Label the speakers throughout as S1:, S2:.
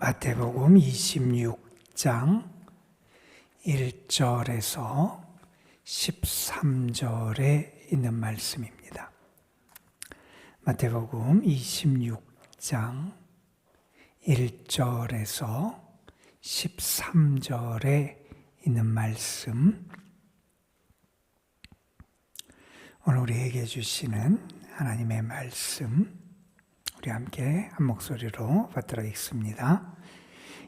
S1: 마태복음 26장 1절에서 13절에 있는 말씀입니다. 마태복음 26장 1절에서 13절에 있는 말씀, 오늘 우리에게 주시는 하나님의 말씀, 우리 함께 한 목소리로 받들어 읽습니다.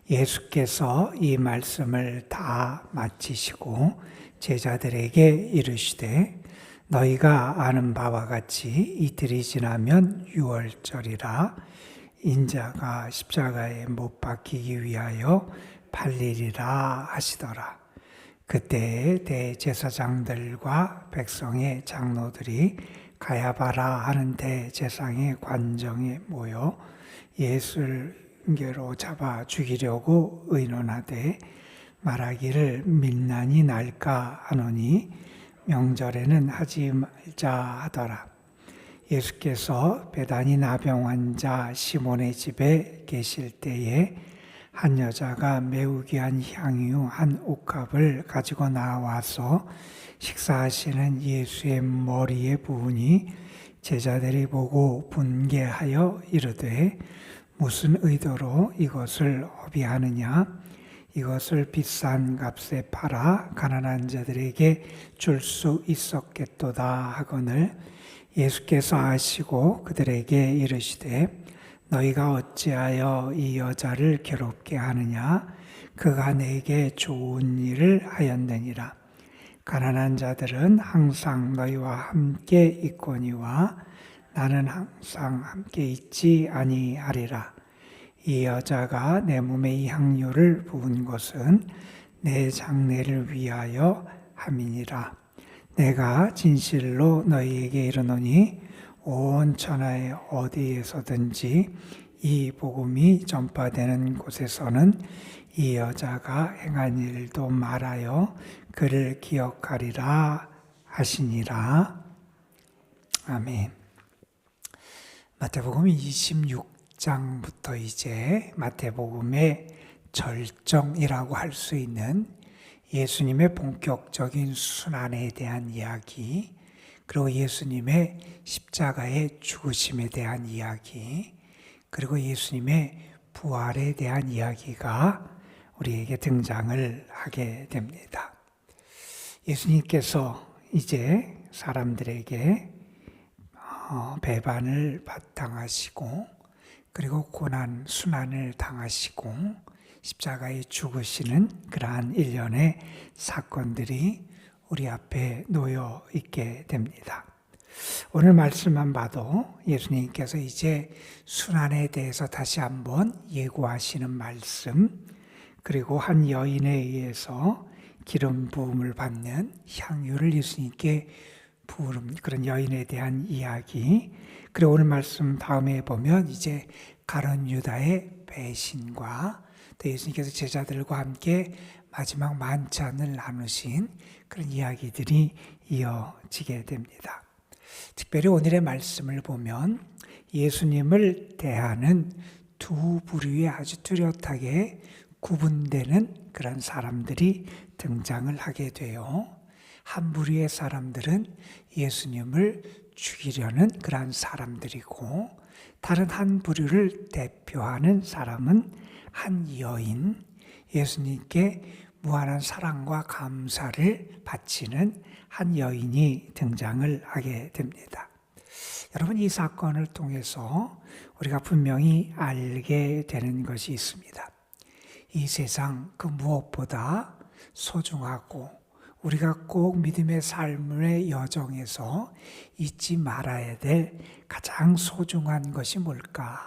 S1: 예수께서 이 말씀을 다 마치시고 제자들에게 이르시되, 너희가 아는 바와 같이 이틀이 지나면 유월절이라 인자가 십자가에 못 박히기 위하여 팔리리라 하시더라. 그때 대제사장들과 백성의 장로들이 가야바라 하는 대제사장의 관정에 모여 예수를 징계로 잡아 죽이려고 의논하되 말하기를 민난이 날까 하노니 명절에는 하지 말자 하더라. 예수께서 베다니 나병 환자 시몬의 집에 계실 때에 한 여자가 매우 귀한 향유 한 옥합을 가지고 나와서 식사하시는 예수의 머리에 부으니 제자들이 보고 분개하여 이르되, 무슨 의도로 이것을 허비하느냐? 이것을 비싼 값에 팔아 가난한 자들에게 줄 수 있었겠도다 하거늘, 예수께서 아시고 그들에게 이르시되, 너희가 어찌하여 이 여자를 괴롭게 하느냐? 그가 내게 좋은 일을 하였느니라. 가난한 자들은 항상 너희와 함께 있거니와 나는 항상 함께 있지 아니하리라. 이 여자가 내 몸에 이 향유를 부은 것은 내 장례를 위하여 함이니라. 내가 진실로 너희에게 이르노니 온 천하의 어디에서든지 이 복음이 전파되는 곳에서는 이 여자가 행한 일도 말하여 그를 기억하리라 하시니라. 아멘. 마태복음 26장부터 이제 마태복음의 절정이라고 할 수 있는 예수님의 본격적인 순환에 대한 이야기, 그리고 예수님의 십자가의 죽으심에 대한 이야기, 그리고 예수님의 부활에 대한 이야기가 우리에게 등장을 하게 됩니다. 예수님께서 이제 사람들에게 배반을 당하시고, 그리고 고난, 순환을 당하시고 십자가에 죽으시는 그러한 일련의 사건들이 우리 앞에 놓여 있게 됩니다. 오늘 말씀만 봐도 예수님께서 이제 순환에 대해서 다시 한번 예고하시는 말씀, 그리고 한 여인에 의해서 기름 부음을 받는 향유를 예수님께 부은 그런 여인에 대한 이야기, 그리고 오늘 말씀 다음에 보면 이제 가룟 유다의 배신과 또 예수님께서 제자들과 함께 마지막 만찬을 나누신 그런 이야기들이 이어지게 됩니다. 특별히 오늘의 말씀을 보면 예수님을 대하는 두 부류의 아주 뚜렷하게 구분되는 그런 사람들이 등장을 하게 돼요. 한 부류의 사람들은 예수님을 죽이려는 그러한 사람들이고, 다른 한 부류를 대표하는 사람은 한 여인, 예수님께 무한한 사랑과 감사를 바치는 한 여인이 등장을 하게 됩니다. 여러분, 이 사건을 통해서 우리가 분명히 알게 되는 것이 있습니다. 이 세상 그 무엇보다 소중하고 우리가 꼭 믿음의 삶의 여정에서 잊지 말아야 될 가장 소중한 것이 뭘까?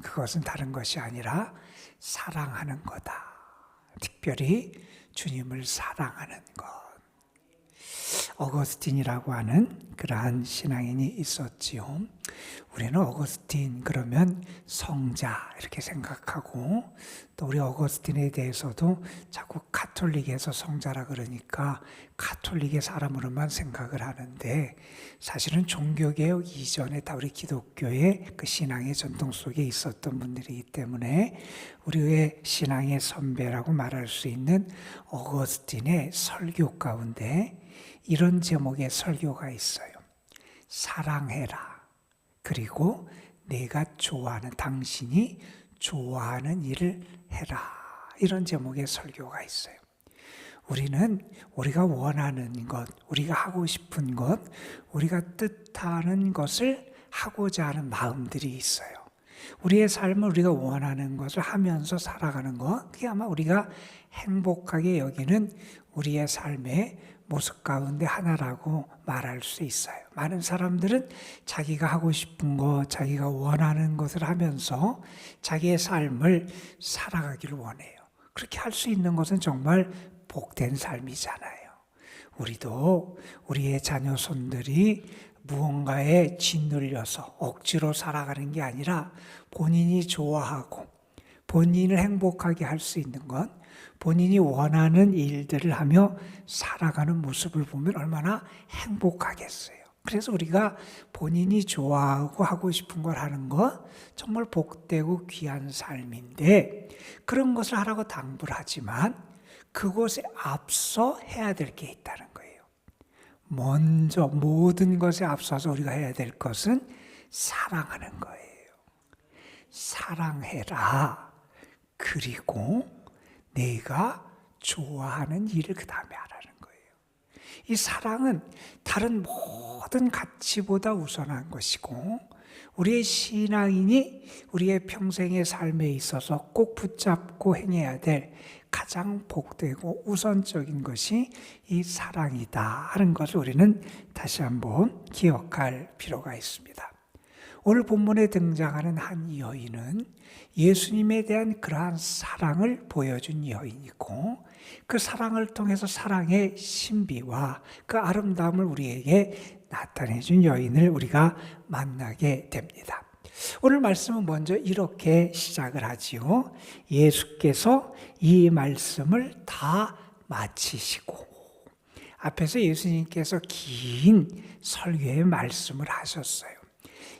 S1: 그것은 다른 것이 아니라 사랑하는 거다. 특별히 주님을 사랑하는 것. 어거스틴이라고 하는 그러한 신앙인이 있었지요. 우리는 어거스틴 그러면 성자 이렇게 생각하고, 또 우리 어거스틴에 대해서도 자꾸 가톨릭에서 성자라 그러니까 가톨릭의 사람으로만 생각을 하는데, 사실은 종교개혁 이전에 다 우리 기독교의 그 신앙의 전통 속에 있었던 분들이기 때문에 우리의 신앙의 선배라고 말할 수 있는 어거스틴의 설교 가운데 이런 제목의 설교가 있어요. 사랑해라. 그리고 내가 좋아하는, 당신이 좋아하는 일을 해라. 이런 제목의 설교가 있어요. 우리는 우리가 원하는 것, 우리가 하고 싶은 것, 우리가 뜻하는 것을 하고자 하는 마음들이 있어요. 우리의 삶을 우리가 원하는 것을 하면서 살아가는 것, 그게 아마 우리가 행복하게 여기는 우리의 삶의 모습 가운데 하나라고 말할 수 있어요. 많은 사람들은 자기가 하고 싶은 것, 자기가 원하는 것을 하면서 자기의 삶을 살아가기를 원해요. 그렇게 할 수 있는 것은 정말 복된 삶이잖아요. 우리도 우리의 자녀손들이 무언가에 짓눌려서 억지로 살아가는 게 아니라 본인이 좋아하고 본인을 행복하게 할 수 있는 것, 본인이 원하는 일들을 하며 살아가는 모습을 보면 얼마나 행복하겠어요. 그래서 우리가 본인이 좋아하고 하고 싶은 걸 하는 것, 정말 복되고 귀한 삶인데, 그런 것을 하라고 당부를 하지만 그것에 앞서 해야 될 게 있다는 거예요. 먼저 모든 것에 앞서서 우리가 해야 될 것은 사랑하는 거예요. 사랑해라. 그리고 내가 좋아하는 일을 그 다음에 하라는 거예요. 이 사랑은 다른 모든 가치보다 우선한 것이고, 우리의 신앙인이 우리의 평생의 삶에 있어서 꼭 붙잡고 행해야 될 가장 복되고 우선적인 것이 이 사랑이다 하는 것을 우리는 다시 한번 기억할 필요가 있습니다. 오늘 본문에 등장하는 한 여인은 예수님에 대한 그러한 사랑을 보여준 여인이고, 그 사랑을 통해서 사랑의 신비와 그 아름다움을 우리에게 나타내준 여인을 우리가 만나게 됩니다. 오늘 말씀은 먼저 이렇게 시작을 하지요. 예수께서 이 말씀을 다 마치시고, 앞에서 예수님께서 긴 설교의 말씀을 하셨어요.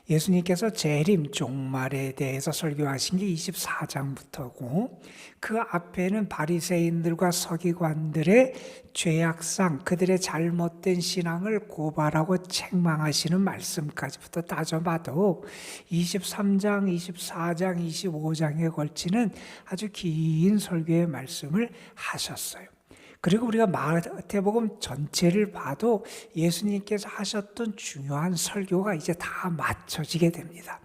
S1: 예수님께서 재림 종말에 대해서 설교하신 게 24장부터고, 그 앞에는 바리새인들과 서기관들의 죄악상, 그들의 잘못된 신앙을 고발하고 책망하시는 말씀까지부터 따져봐도 23장, 24장, 25장에 걸치는 아주 긴 설교의 말씀을 하셨어요. 그리고 우리가 마태복음 전체를 봐도 예수님께서 하셨던 중요한 설교가 이제 다 마쳐지게 됩니다.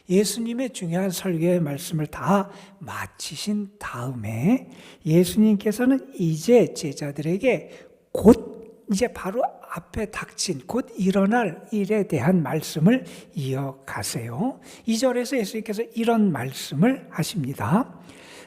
S1: 예수님의 중요한 설교의 말씀을 다 마치신 다음에 예수님께서는 이제 제자들에게 곧 이제 바로 앞에 닥친 곧 일어날 일에 대한 말씀을 이어가세요. 2절에서 예수님께서 이런 말씀을 하십니다.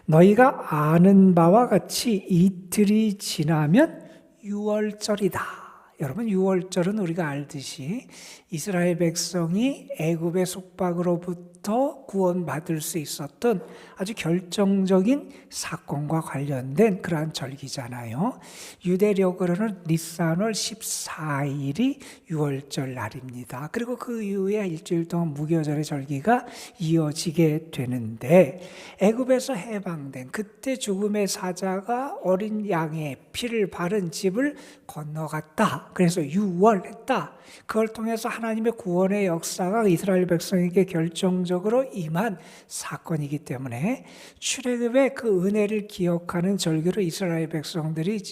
S1: 너희가 아는 바와 같이 이틀이 지나면 유월절이다. 여러분, 유월절은 우리가 알듯이 이스라엘 백성이 애굽의 속박으로부터 구원받을 수 있었던 아주 결정적인 사건과 관련된 그러한 절기잖아요. 유대력으로는 니산월 14일이 유월절 날입니다. 그리고 그 이후에 일주일 동안 무교절의 절기가 이어지게 되는데, 애굽에서 해방된 그때 죽음의 사자가 어린 양의 피를 바른 집을 건너갔다. 그래서 유월했다. 그걸 통해서 하나님의 구원의 역사가 이스라엘 백성에게 결정적으로 임한 사건이기 때문에 출애굽의 그 은혜를 기억하는 절기로 이스라엘 백성들이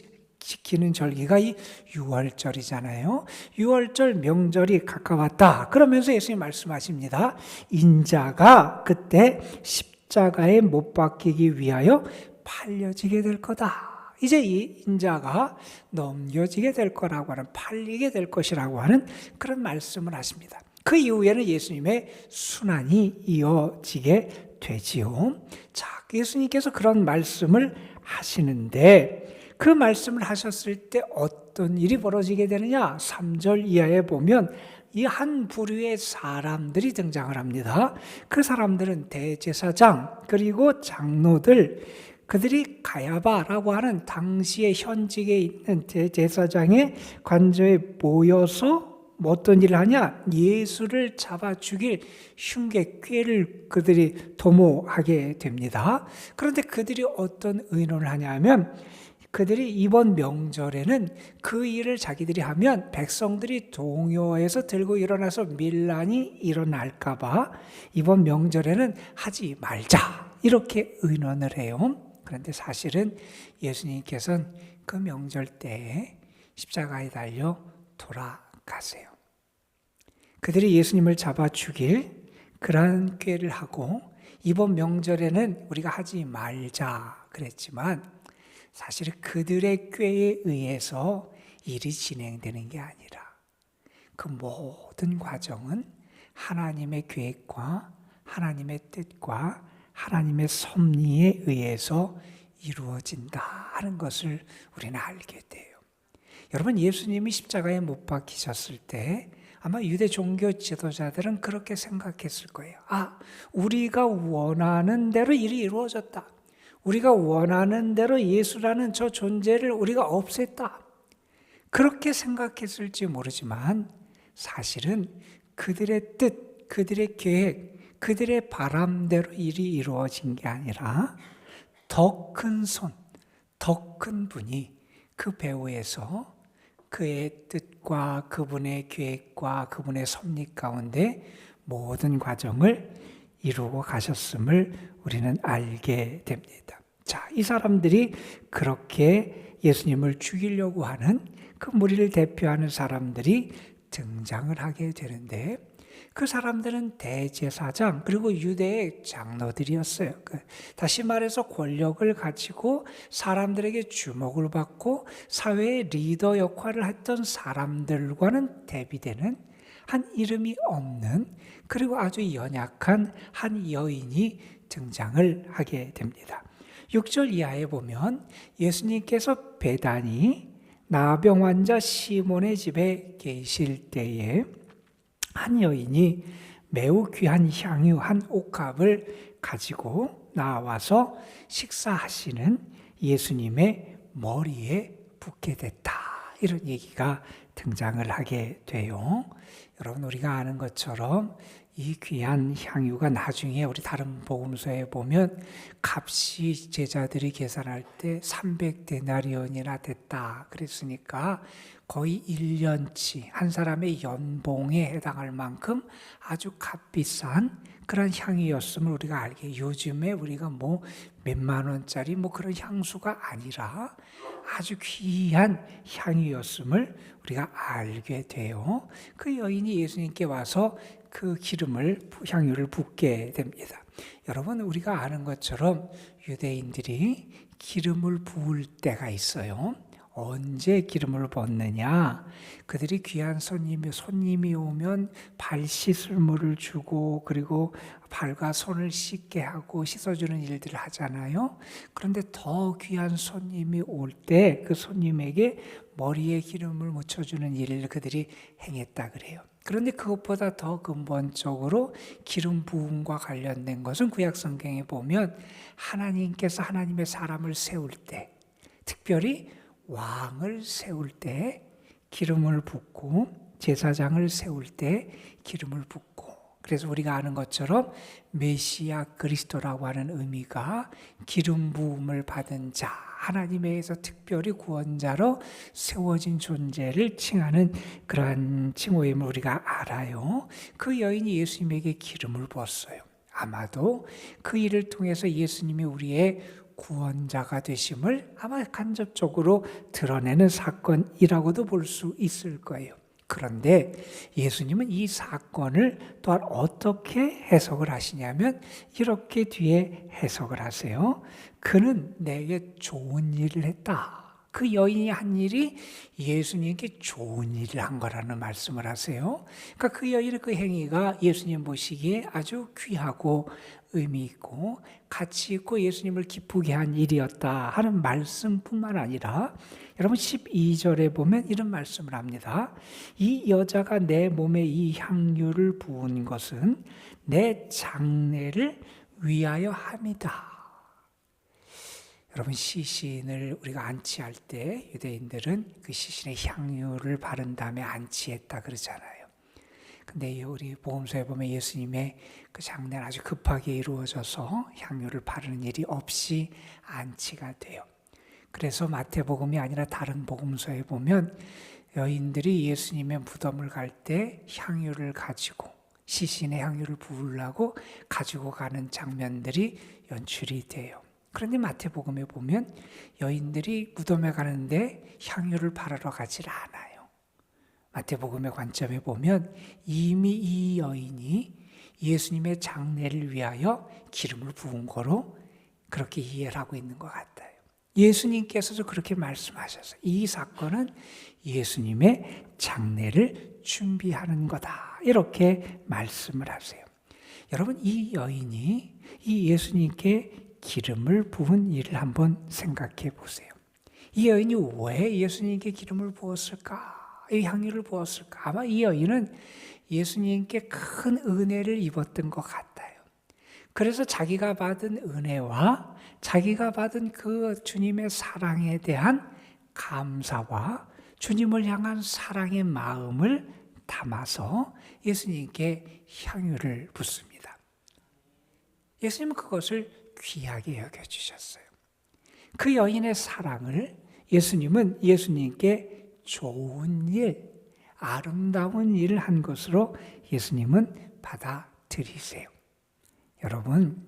S1: 지키는 절기가 이 유월절이잖아요. 유월절 명절이 가까웠다. 그러면서 예수님 말씀하십니다. 인자가 그때 십자가에 못 박히기 위하여 팔려지게 될 거다. 이제 이 인자가 넘겨지게 될 거라고 하는, 팔리게 될 것이라고 하는 그런 말씀을 하십니다. 그 이후에는 예수님의 순환이 이어지게 되지요. 자, 예수님께서 그런 말씀을 하시는데, 그 말씀을 하셨을 때 어떤 일이 벌어지게 되느냐? 3절 이하에 보면 이 한 부류의 사람들이 등장을 합니다. 그 사람들은 대제사장 그리고 장로들, 그들이 가야바라고 하는 당시의 현직에 있는 대제사장의 관저에 모여서 어떤 일을 하냐? 예수를 잡아 죽일 흉계, 꾀를 그들이 도모하게 됩니다. 그런데 그들이 어떤 의논을 하냐면, 그들이 이번 명절에는 그 일을 자기들이 하면 백성들이 동요해서 들고 일어나서 밀란이 일어날까 봐 이번 명절에는 하지 말자, 이렇게 의논을 해요. 그런데 사실은 예수님께서는 그 명절 때에 십자가에 달려 돌아가세요. 그들이 예수님을 잡아 죽일 그러한 꾀를 하고 이번 명절에는 우리가 하지 말자 그랬지만, 사실은 그들의 꾀에 의해서 일이 진행되는 게 아니라 그 모든 과정은 하나님의 계획과 하나님의 뜻과 하나님의 섭리에 의해서 이루어진다 하는 것을 우리는 알게 돼요. 여러분, 예수님이 십자가에 못 박히셨을 때 아마 유대 종교 지도자들은 그렇게 생각했을 거예요. 우리가 원하는 대로 일이 이루어졌다. 우리가 원하는 대로 예수라는 저 존재를 우리가 없앴다. 그렇게 생각했을지 모르지만 사실은 그들의 뜻, 그들의 계획, 그들의 바람대로 일이 이루어진 게 아니라 더 큰 손, 더 큰 분이 그 배후에서 그의 뜻과 그분의 계획과 그분의 섭리 가운데 모든 과정을 이루고 가셨음을 우리는 알게 됩니다. 자, 이 사람들이 그렇게 예수님을 죽이려고 하는 그 무리를 대표하는 사람들이 등장을 하게 되는데, 그 사람들은 대제사장 그리고 유대의 장로들이었어요. 다시 말해서 권력을 가지고 사람들에게 주목을 받고 사회의 리더 역할을 했던 사람들과는 대비되는 한 이름이 없는, 그리고 아주 연약한 한 여인이 등장을 하게 됩니다. 6절 이하에 보면 예수님께서 베다니 나병 환자 시몬의 집에 계실 때에 한 여인이 매우 귀한 향유 한 옥합을 가지고 나와서 식사하시는 예수님의 머리에 붓게 됐다, 이런 얘기가 등장을 하게 돼요. 여러분, 우리가 아는 것처럼 이 귀한 향유가 나중에 우리 다른 복음서에 보면 값이 제자들이 계산할 때 300데나리온이나 됐다 그랬으니까 거의 1년치 한 사람의 연봉에 해당할 만큼 아주 값비싼 그런 향이었음을 우리가 알게, 요즘에 우리가 몇만 원짜리 그런 향수가 아니라 아주 귀한 향이었음을 우리가 알게 돼요. 그 여인이 예수님께 와서 그 향유를 붓게 됩니다. 여러분, 우리가 아는 것처럼 유대인들이 기름을 부을 때가 있어요. 언제 기름을 붓느냐? 그들이 귀한 손님이 오면 발 씻을 물을 주고 그리고 발과 손을 씻게 하고 씻어주는 일들을 하잖아요. 그런데 더 귀한 손님이 올 때 그 손님에게 머리에 기름을 묻혀주는 일을 그들이 행했다 그래요. 그런데 그것보다 더 근본적으로 기름 부음과 관련된 것은 구약 성경에 보면 하나님께서 하나님의 사람을 세울 때, 특별히 왕을 세울 때 기름을 붓고 제사장을 세울 때 기름을 붓고, 그래서 우리가 아는 것처럼 메시아 그리스도라고 하는 의미가 기름 부음을 받은 자, 하나님에 의해서 특별히 구원자로 세워진 존재를 칭하는 그러한 칭호임을 우리가 알아요. 그 여인이 예수님에게 기름을 부었어요. 아마도 그 일을 통해서 예수님이 우리의 구원자가 되심을 아마 간접적으로 드러내는 사건이라고도 볼 수 있을 거예요. 그런데 예수님은 이 사건을 또한 어떻게 해석을 하시냐면 이렇게 뒤에 해석을 하세요. 그는 내게 좋은 일을 했다. 그 여인이 한 일이 예수님께 좋은 일을 한 거라는 말씀을 하세요. 그러니까 그 여인의 그 행위가 예수님 보시기에 아주 귀하고 의미 있고 가치 있고 예수님을 기쁘게 한 일이었다 하는 말씀뿐만 아니라 여러분 12절에 보면 이런 말씀을 합니다. 이 여자가 내 몸에 이 향유를 부은 것은 내 장례를 위하여 함이다. 여러분 시신을 우리가 안치할 때 유대인들은 그 시신에 향유를 바른 다음에 안치했다 그러잖아요. 근데 우리 복음서에 보면 예수님의 그 장례는 아주 급하게 이루어져서 향유를 바르는 일이 없이 안치가 돼요. 그래서 마태복음이 아니라 다른 복음서에 보면 여인들이 예수님의 무덤을 갈 때 향유를 가지고 시신에 향유를 부으려고 가지고 가는 장면들이 연출이 돼요. 그런데 마태복음에 보면 여인들이 무덤에 가는데 향유를 바르러 가질 않아요. 마태복음의 관점에 보면 이미 이 여인이 예수님의 장례를 위하여 기름을 부은 거로 그렇게 이해를 하고 있는 것 같아요. 예수님께서도 그렇게 말씀하셨어요. 이 사건은 예수님의 장례를 준비하는 거다. 이렇게 말씀을 하세요. 여러분 이 여인이 이 예수님께 기름을 부은 일을 한번 생각해 보세요. 이 여인이 왜 예수님께 기름을 부었을까? 이 향유를 부었을까? 아마 이 여인은 예수님께 큰 은혜를 입었던 것 같아요. 그래서 자기가 받은 은혜와 자기가 받은 그 주님의 사랑에 대한 감사와 주님을 향한 사랑의 마음을 담아서 예수님께 향유를 붓습니다. 예수님은 그것을 귀하게 여겨주셨어요. 그 여인의 사랑을 예수님은 예수님께 좋은 일, 아름다운 일을 한 것으로 예수님은 받아들이세요. 여러분,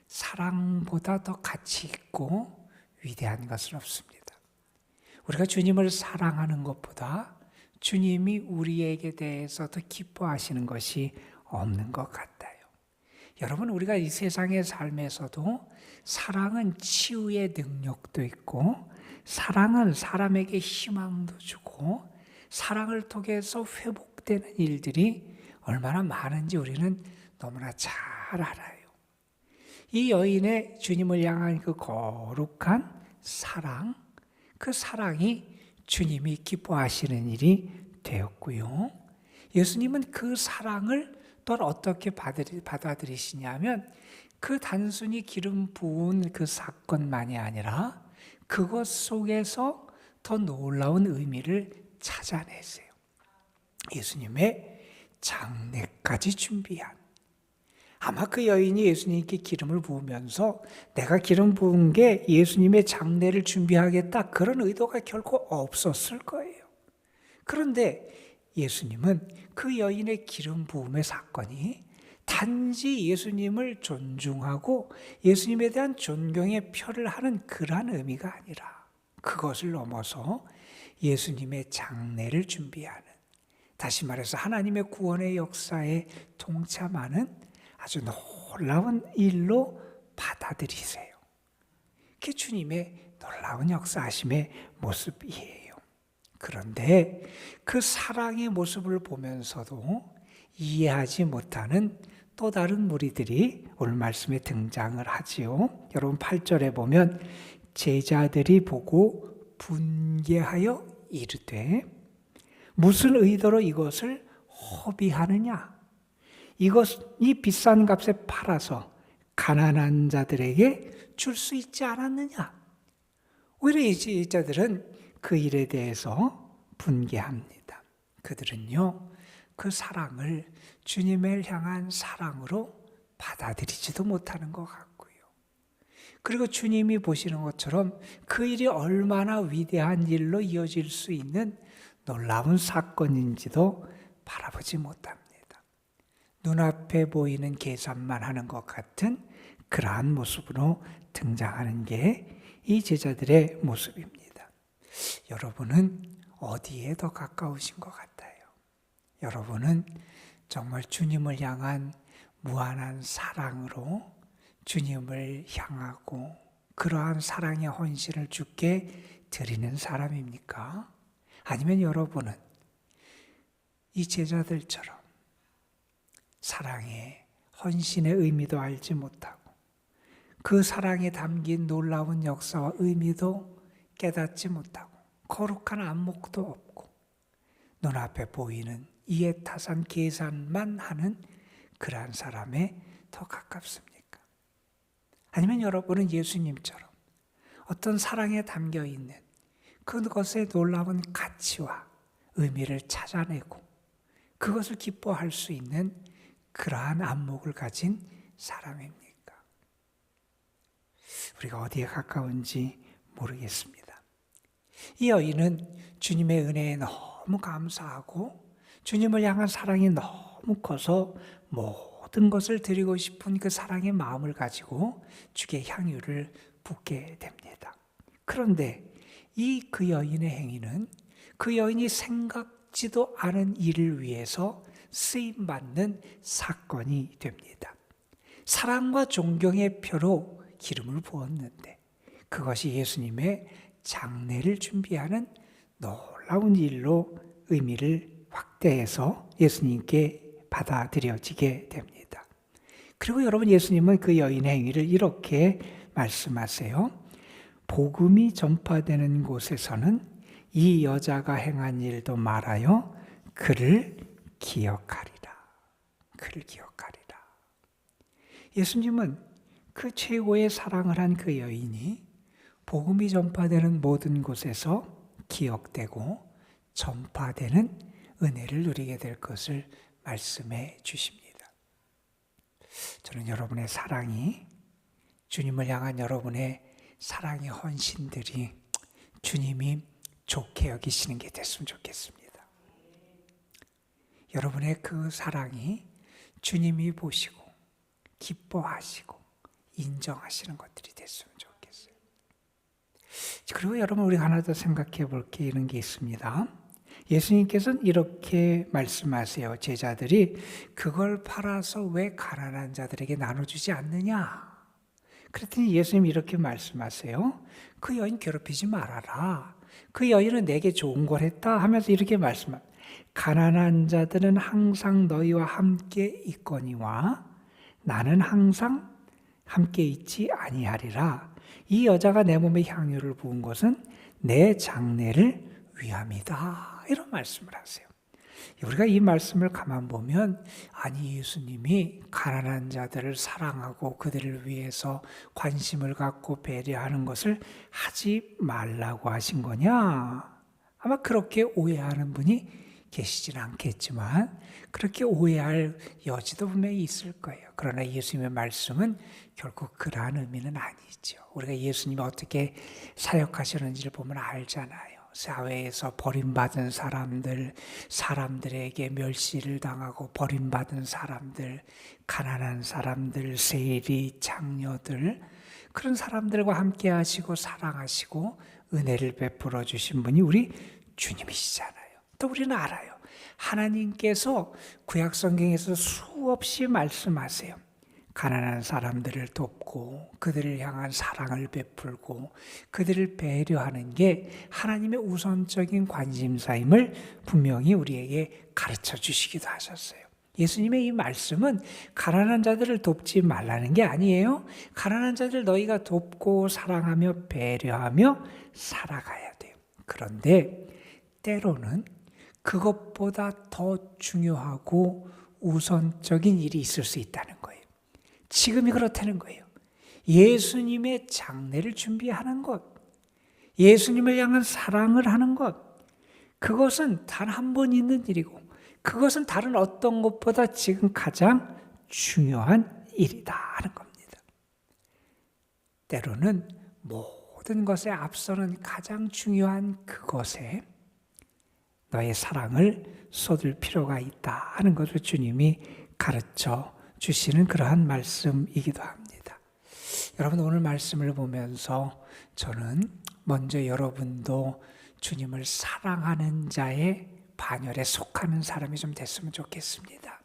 S1: 사랑보다 더 가치 있고 위대한 것은 없습니다. 우리가 주님을 사랑하는 것보다 주님이 우리에게 대해서 더 기뻐하시는 것이 없는 것 같아요. 여러분, 우리가 이 세상의 삶에서도 사랑은 치유의 능력도 있고 사랑은 사람에게 희망도 주고 사랑을 통해서 회복되는 일들이 얼마나 많은지 우리는 너무나 잘 알아요. 이 여인의 주님을 향한 그 거룩한 사랑, 그 사랑이 주님이 기뻐하시는 일이 되었고요. 예수님은 그 사랑을 또 어떻게 받아들이시냐면 그 단순히 기름 부은 그 사건만이 아니라 그것 속에서 더 놀라운 의미를 찾아내세요. 예수님의 장례까지 준비한, 아마 그 여인이 예수님께 기름을 부으면서 내가 기름 부은 게 예수님의 장례를 준비하겠다 그런 의도가 결코 없었을 거예요. 그런데 예수님은 그 여인의 기름 부음의 사건이 단지 예수님을 존중하고 예수님에 대한 존경의 표를 하는 그러한 의미가 아니라 그것을 넘어서 예수님의 장례를 준비하는, 다시 말해서 하나님의 구원의 역사에 동참하는 아주 놀라운 일로 받아들이세요. 그게 주님의 놀라운 역사하심의 모습이에요. 그런데 그 사랑의 모습을 보면서도 이해하지 못하는 또 다른 무리들이 오늘 말씀에 등장을 하지요. 여러분 8절에 보면 제자들이 보고 분개하여 이르되 무슨 의도로 이것을 허비하느냐? 이것이 비싼 값에 팔아서 가난한 자들에게 줄 수 있지 않았느냐? 오히려 이 제자들은 그 일에 대해서 분개합니다. 그들은요, 그 사랑을 주님을 향한 사랑으로 받아들이지도 못하는 것 같고요. 그리고 주님이 보시는 것처럼 그 일이 얼마나 위대한 일로 이어질 수 있는 놀라운 사건인지도 바라보지 못합니다. 눈앞에 보이는 계산만 하는 것 같은 그러한 모습으로 등장하는 게 이 제자들의 모습입니다. 여러분은 어디에 더 가까우신 것 같아요? 여러분은 정말 주님을 향한 무한한 사랑으로 주님을 향하고 그러한 사랑의 헌신을 주께 드리는 사람입니까? 아니면 여러분은 이 제자들처럼 사랑의 헌신의 의미도 알지 못하고 그 사랑에 담긴 놀라운 역사와 의미도 깨닫지 못하고 거룩한 안목도 없고 눈앞에 보이는 이해타산 계산만 하는 그러한 사람에 더 가깝습니까? 아니면 여러분은 예수님처럼 어떤 사랑에 담겨 있는 그것의 놀라운 가치와 의미를 찾아내고 그것을 기뻐할 수 있는 그러한 안목을 가진 사람입니까? 우리가 어디에 가까운지 모르겠습니다. 이 여인은 주님의 은혜에 너무 감사하고 주님을 향한 사랑이 너무 커서 모든 것을 드리고 싶은 그 사랑의 마음을 가지고 주께 향유를 붓게 됩니다. 그런데 그 여인의 행위는 그 여인이 생각지도 않은 일을 위해서 쓰임받는 사건이 됩니다. 사랑과 존경의 표로 기름을 부었는데 그것이 예수님의 장례를 준비하는 놀라운 일로 의미를 확대해서 예수님께 받아들여지게 됩니다. 그리고 여러분, 예수님은 그 여인의 행위를 이렇게 말씀하세요. 복음이 전파되는 곳에서는 이 여자가 행한 일도 말하여 그를 기억하리라. 그를 기억하리라. 예수님은 그 최고의 사랑을 한 그 여인이 복음이 전파되는 모든 곳에서 기억되고 전파되는 은혜를 누리게 될 것을 말씀해 주십니다. 저는 여러분의 사랑이, 주님을 향한 여러분의 사랑의 헌신들이 주님이 좋게 여기시는 게 됐으면 좋겠습니다. 여러분의 그 사랑이 주님이 보시고 기뻐하시고 인정하시는 것들이 됐으면 좋겠어요. 그리고 여러분, 우리가 하나 더 생각해 볼 게 이런 게 있습니다. 예수님께서는 이렇게 말씀하세요. 제자들이 그걸 팔아서 왜 가난한 자들에게 나눠주지 않느냐? 그랬더니 예수님이 이렇게 말씀하세요. 그 여인 괴롭히지 말아라. 그 여인은 내게 좋은 걸 했다 하면서 이렇게 말씀합니다. 가난한 자들은 항상 너희와 함께 있거니와 나는 항상 함께 있지 아니하리라. 이 여자가 내 몸에 향유를 부은 것은 내 장례를 위함이다. 이런 말씀을 하세요. 우리가 이 말씀을 가만 보면, 아니 예수님이 가난한 자들을 사랑하고 그들을 위해서 관심을 갖고 배려하는 것을 하지 말라고 하신 거냐? 아마 그렇게 오해하는 분이 계시진 않겠지만 그렇게 오해할 여지도 분명히 있을 거예요. 그러나 예수님의 말씀은 결국 그러한 의미는 아니죠. 우리가 예수님이 어떻게 사역하시는지를 보면 알잖아요. 사회에서 버림받은 사람들, 사람들에게 멸시를 당하고 버림받은 사람들, 가난한 사람들, 세리, 장녀들, 그런 사람들과 함께 하시고 사랑하시고 은혜를 베풀어 주신 분이 우리 주님이시잖아요. 또 우리는 알아요. 하나님께서 구약 성경에서 수없이 말씀하세요. 가난한 사람들을 돕고 그들을 향한 사랑을 베풀고 그들을 배려하는 게 하나님의 우선적인 관심사임을 분명히 우리에게 가르쳐 주시기도 하셨어요. 예수님의 이 말씀은 가난한 자들을 돕지 말라는 게 아니에요. 가난한 자들 너희가 돕고 사랑하며 배려하며 살아가야 돼요. 그런데 때로는 그것보다 더 중요하고 우선적인 일이 있을 수 있다는 거예요. 지금이 그렇다는 거예요. 예수님의 장례를 준비하는 것, 예수님을 향한 사랑을 하는 것, 그것은 단 한 번 있는 일이고 그것은 다른 어떤 것보다 지금 가장 중요한 일이다 하는 겁니다. 때로는 모든 것에 앞서는 가장 중요한 그것에 너의 사랑을 쏟을 필요가 있다 하는 것을 주님이 가르쳐 주시는 그러한 말씀이기도 합니다. 여러분, 오늘 말씀을 보면서 저는 먼저 여러분도 주님을 사랑하는 자의 반열에 속하는 사람이 좀 됐으면 좋겠습니다.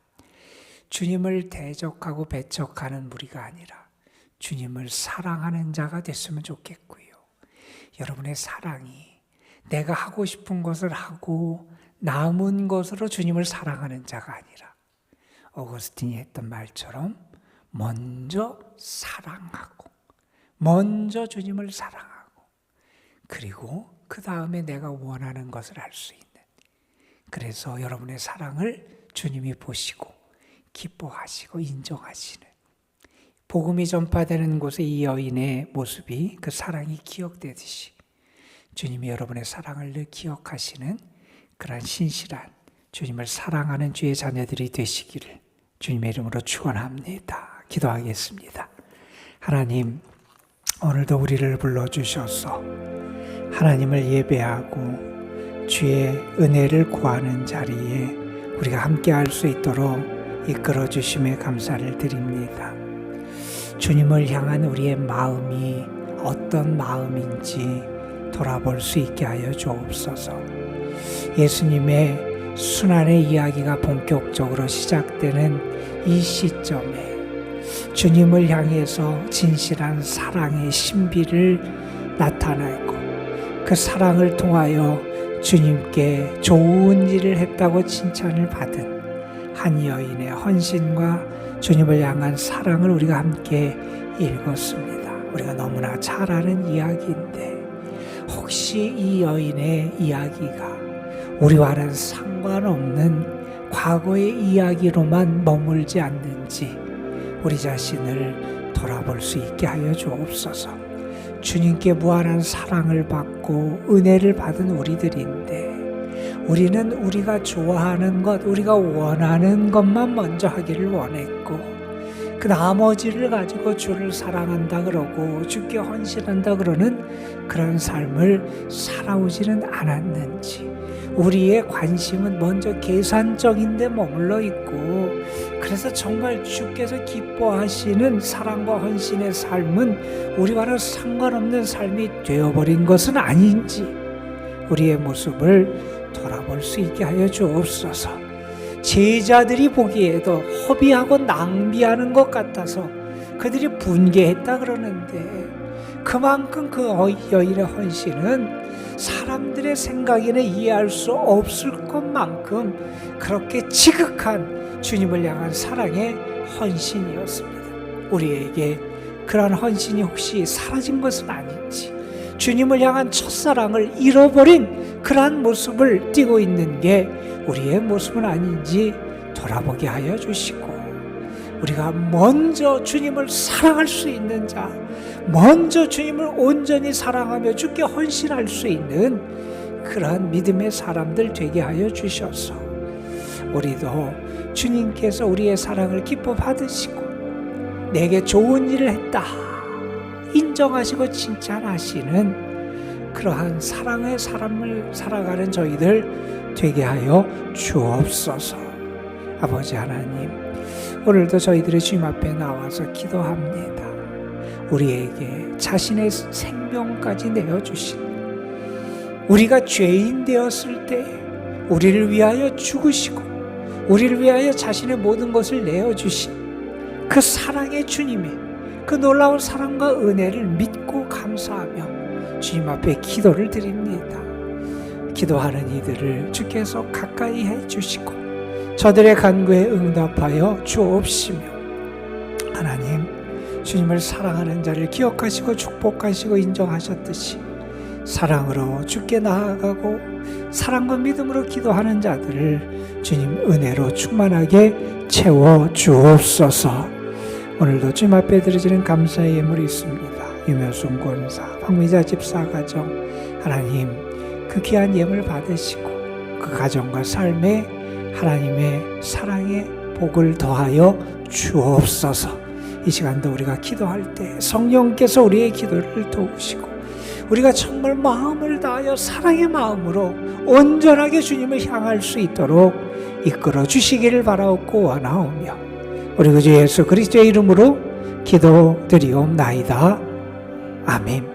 S1: 주님을 대적하고 배척하는 무리가 아니라 주님을 사랑하는 자가 됐으면 좋겠고요. 여러분의 사랑이 내가 하고 싶은 것을 하고 남은 것으로 주님을 사랑하는 자가 아니라 어거스틴이 했던 말처럼 먼저 사랑하고 먼저 주님을 사랑하고 그리고 그 다음에 내가 원하는 것을 할 수 있는, 그래서 여러분의 사랑을 주님이 보시고 기뻐하시고 인정하시는, 복음이 전파되는 곳에 이 여인의 모습이, 그 사랑이 기억되듯이 주님이 여러분의 사랑을 늘 기억하시는 그러한 신실한 주님을 사랑하는 주의 자녀들이 되시기를 주님의 이름으로 축원합니다. 기도하겠습니다. 하나님, 오늘도 우리를 불러주셔서 하나님을 예배하고 주의 은혜를 구하는 자리에 우리가 함께할 수 있도록 이끌어 주심에 감사를 드립니다. 주님을 향한 우리의 마음이 어떤 마음인지 돌아볼 수 있게 하여 주옵소서. 예수님의 순환의 이야기가 본격적으로 시작되는 이 시점에 주님을 향해서 진실한 사랑의 신비를 나타내고 그 사랑을 통하여 주님께 좋은 일을 했다고 칭찬을 받은 한 여인의 헌신과 주님을 향한 사랑을 우리가 함께 읽었습니다. 우리가 너무나 잘 아는 이야기인데 혹시 이 여인의 이야기가 우리와는 상관없는 과거의 이야기로만 머물지 않는지 우리 자신을 돌아볼 수 있게 하여 주옵소서. 주님께 무한한 사랑을 받고 은혜를 받은 우리들인데 우리는 우리가 좋아하는 것, 우리가 원하는 것만 먼저 하기를 원했고 그 나머지를 가지고 주를 사랑한다 그러고 주께 헌신한다 그러는 그런 삶을 살아오지는 않았는지, 우리의 관심은 먼저 계산적인 데 머물러 있고 그래서 정말 주께서 기뻐하시는 사랑과 헌신의 삶은 우리와는 상관없는 삶이 되어버린 것은 아닌지 우리의 모습을 돌아볼 수 있게 하여 주옵소서. 제자들이 보기에도 허비하고 낭비하는 것 같아서 그들이 분개했다 그러는데 그만큼 그 여인의 헌신은 사람들의 생각에는 이해할 수 없을 것만큼 그렇게 지극한 주님을 향한 사랑의 헌신이었습니다. 우리에게 그러한 헌신이 혹시 사라진 것은 아닌지, 주님을 향한 첫사랑을 잃어버린 그러한 모습을 띠고 있는 게 우리의 모습은 아닌지 돌아보게 하여 주시고 우리가 먼저 주님을 사랑할 수 있는 자, 먼저 주님을 온전히 사랑하며 주께 헌신할 수 있는 그러한 믿음의 사람들 되게 하여 주셔서 우리도 주님께서 우리의 사랑을 기뻐 받으시고 내게 좋은 일을 했다 인정하시고 칭찬하시는 그러한 사랑의 사람을 살아가는 저희들 되게 하여 주옵소서. 아버지 하나님, 오늘도 저희들의 주님 앞에 나와서 기도합니다. 우리에게 자신의 생명까지 내어주신, 우리가 죄인 되었을 때 우리를 위하여 죽으시고 우리를 위하여 자신의 모든 것을 내어주신 그 사랑의 주님의 그 놀라운 사랑과 은혜를 믿고 감사하며 주님 앞에 기도를 드립니다. 기도하는 이들을 주께서 가까이 해주시고 저들의 간구에 응답하여 주옵시며, 하나님, 주님을 사랑하는 자를 기억하시고 축복하시고 인정하셨듯이 사랑으로 주께 나아가고 사랑과 믿음으로 기도하는 자들을 주님 은혜로 충만하게 채워 주옵소서. 오늘도 주님 앞에 드려지는 감사의 예물이 있습니다. 유명순 권사, 황미자 집사 가정, 하나님 그 귀한 예물 받으시고 그 가정과 삶에 하나님의 사랑의 복을 더하여 주옵소서. 이 시간도 우리가 기도할 때 성령께서 우리의 기도를 도우시고 우리가 정말 마음을 다하여 사랑의 마음으로 온전하게 주님을 향할 수 있도록 이끌어 주시기를 바라옵고 원하오며 우리 구주 예수 그리스도의 이름으로 기도드리옵나이다. 아멘.